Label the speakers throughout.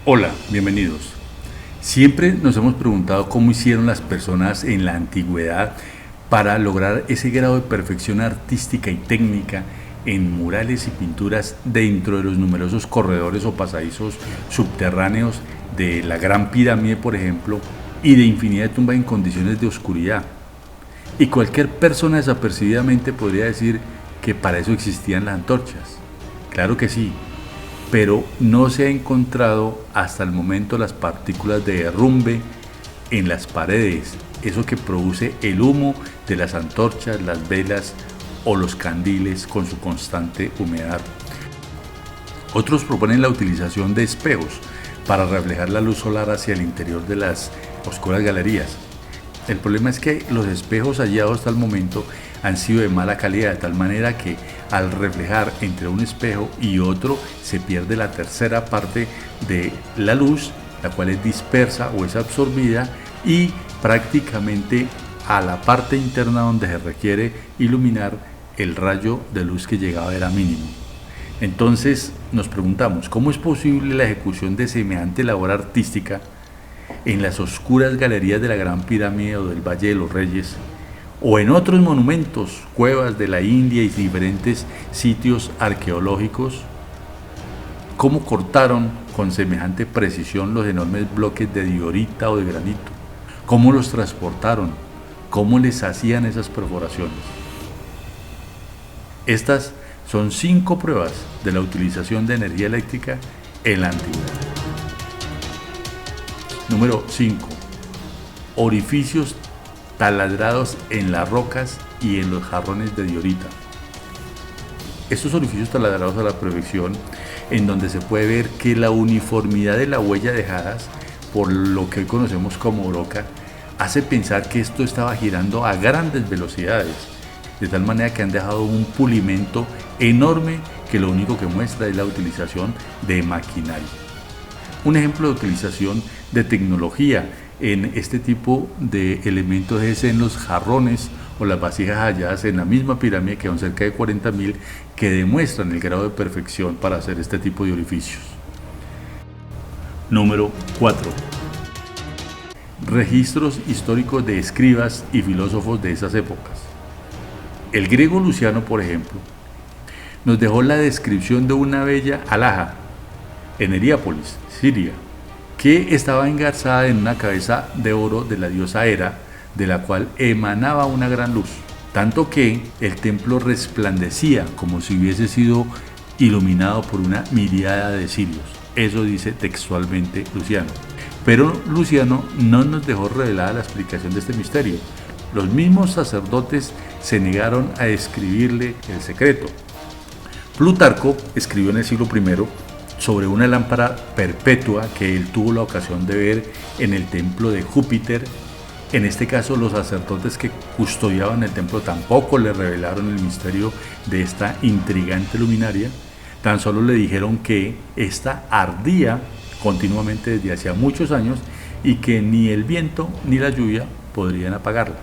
Speaker 1: Hola, bienvenidos. Siempre nos hemos preguntado cómo hicieron las personas en la antigüedad para lograr ese grado de perfección artística y técnica en murales y pinturas dentro de los numerosos corredores o pasadizos subterráneos de la Gran Pirámide, por ejemplo, y de infinidad de tumbas en condiciones de oscuridad. Y cualquier persona desapercibidamente podría decir que para eso existían las antorchas. Claro que sí, pero no se ha encontrado hasta el momento las partículas de derrumbe en las paredes, eso que produce el humo de las antorchas, las velas o los candiles con su constante humedad. Otros proponen la utilización de espejos para reflejar la luz solar hacia el interior de las oscuras galerías. El problema es que los espejos hallados hasta el momento han sido de mala calidad, de tal manera que al reflejar entre un espejo y otro se pierde la tercera parte de la luz, la cual es dispersa o es absorbida, y prácticamente a la parte interna donde se requiere iluminar el rayo de luz que llegaba era mínimo. Entonces nos preguntamos, ¿cómo es posible la ejecución de semejante labor artística en las oscuras galerías de la Gran Pirámide o del Valle de los Reyes, o en otros monumentos, cuevas de la India y diferentes sitios arqueológicos? ¿Cómo cortaron con semejante precisión los enormes bloques de diorita o de granito? ¿Cómo los transportaron? ¿Cómo les hacían esas perforaciones? Estas son 5 pruebas de la utilización de energía eléctrica en la antigüedad. Número 5. Orificios taladrados en las rocas y en los jarrones de diorita. Estos orificios taladrados a la perfección, en donde se puede ver que la uniformidad de la huella dejadas por lo que hoy conocemos como broca, hace pensar que esto estaba girando a grandes velocidades, de tal manera que han dejado un pulimento enorme que lo único que muestra es la utilización de maquinaria. Un ejemplo de utilización de tecnología en este tipo de elementos es en los jarrones o las vasijas halladas en la misma pirámide, que son cerca de 40.000, que demuestran el grado de perfección para hacer este tipo de orificios. Número 4. Registros históricos de escribas y filósofos de esas épocas. El griego Luciano, por ejemplo, nos dejó la descripción de una bella alhaja en Heliópolis, Siria, que estaba engarzada en una cabeza de oro de la diosa Hera, de la cual emanaba una gran luz, tanto que el templo resplandecía como si hubiese sido iluminado por una miríada de cirios. Eso dice textualmente Luciano. Pero Luciano no nos dejó revelada la explicación de este misterio. Los mismos sacerdotes se negaron a escribirle el secreto. Plutarco escribió en el siglo I sobre una lámpara perpetua que él tuvo la ocasión de ver en el templo de Júpiter. En este caso, los sacerdotes que custodiaban el templo tampoco le revelaron el misterio de esta intrigante luminaria, tan solo le dijeron que ésta ardía continuamente desde hacía muchos años y que ni el viento ni la lluvia podrían apagarla.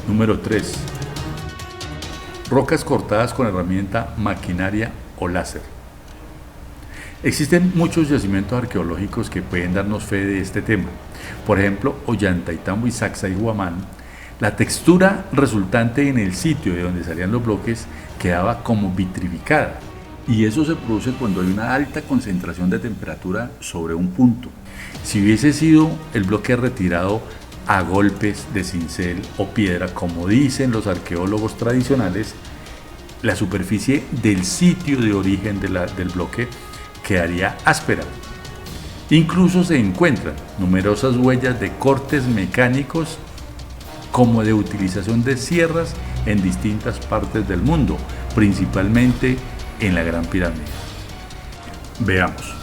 Speaker 1: Número 3. Rocas cortadas con herramienta, maquinaria o láser. Existen muchos yacimientos arqueológicos que pueden darnos fe de este tema. Por ejemplo, Ollantaytambo y Sacsayhuamán. La textura resultante en el sitio de donde salían los bloques quedaba como vitrificada, y eso se produce cuando hay una alta concentración de temperatura sobre un punto. Si hubiese sido el bloque retirado a golpes de cincel o piedra, como dicen los arqueólogos tradicionales, la superficie del sitio de origen del bloque quedaría áspera. Incluso se encuentran numerosas huellas de cortes mecánicos como de utilización de sierras en distintas partes del mundo, principalmente en la Gran Pirámide. Veamos.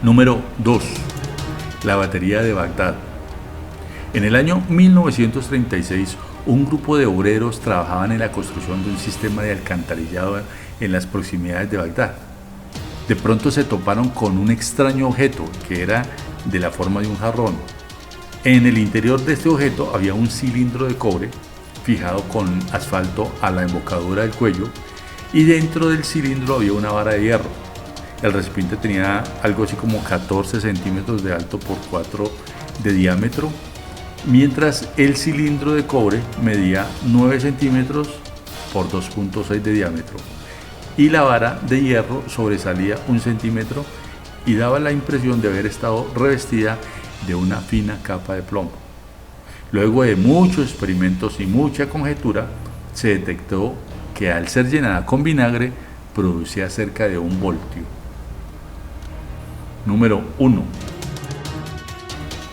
Speaker 1: Número 2. La batería de Bagdad. En el año 1936, un grupo de obreros trabajaban en la construcción de un sistema de alcantarillado en las proximidades de Bagdad. De pronto se toparon con un extraño objeto que era de la forma de un jarrón. En el interior de este objeto había un cilindro de cobre fijado con asfalto a la embocadura del cuello, y dentro del cilindro había una vara de hierro. El recipiente tenía algo así como 14 centímetros de alto por 4 de diámetro, mientras el cilindro de cobre medía 9 centímetros por 2.6 de diámetro, y la vara de hierro sobresalía 1 centímetro y daba la impresión de haber estado revestida de una fina capa de plomo. Luego de muchos experimentos y mucha conjetura, se detectó que al ser llenada con vinagre producía cerca de 1 voltio. Número 1.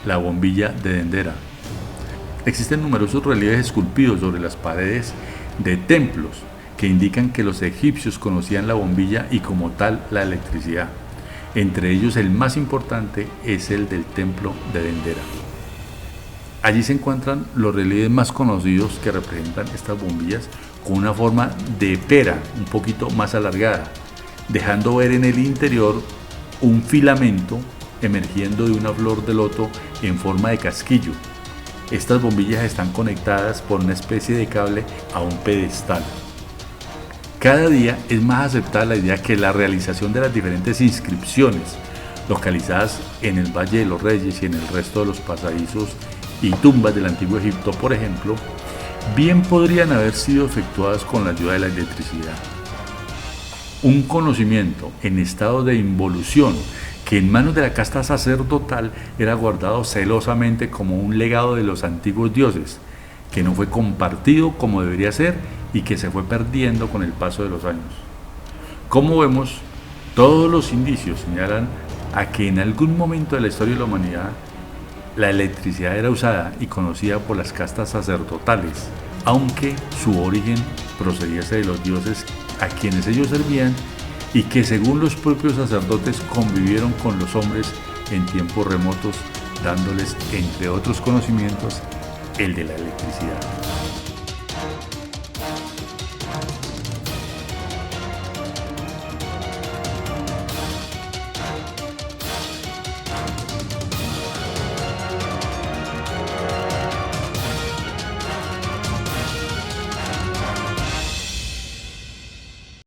Speaker 1: La bombilla de Dendera. Existen numerosos relieves esculpidos sobre las paredes de templos que indican que los egipcios conocían la bombilla y como tal la electricidad. Entre ellos el más importante es el del templo de Dendera. Allí se encuentran los relieves más conocidos que representan estas bombillas con una forma de pera un poquito más alargada, dejando ver en el interior un filamento emergiendo de una flor de loto en forma de casquillo. Estas bombillas están conectadas por una especie de cable a un pedestal. Cada día es más aceptada la idea que la realización de las diferentes inscripciones localizadas en el Valle de los Reyes y en el resto de los pasadizos y tumbas del Antiguo Egipto, por ejemplo, bien podrían haber sido efectuadas con la ayuda de la electricidad. Un conocimiento en estado de involución que en manos de la casta sacerdotal era guardado celosamente como un legado de los antiguos dioses, que no fue compartido como debería ser y que se fue perdiendo con el paso de los años. Como vemos, todos los indicios señalan a que en algún momento de la historia de la humanidad la electricidad era usada y conocida por las castas sacerdotales, aunque su origen procediese de los dioses a quienes ellos servían y que según los propios sacerdotes convivieron con los hombres en tiempos remotos, dándoles, entre otros conocimientos, el de la electricidad.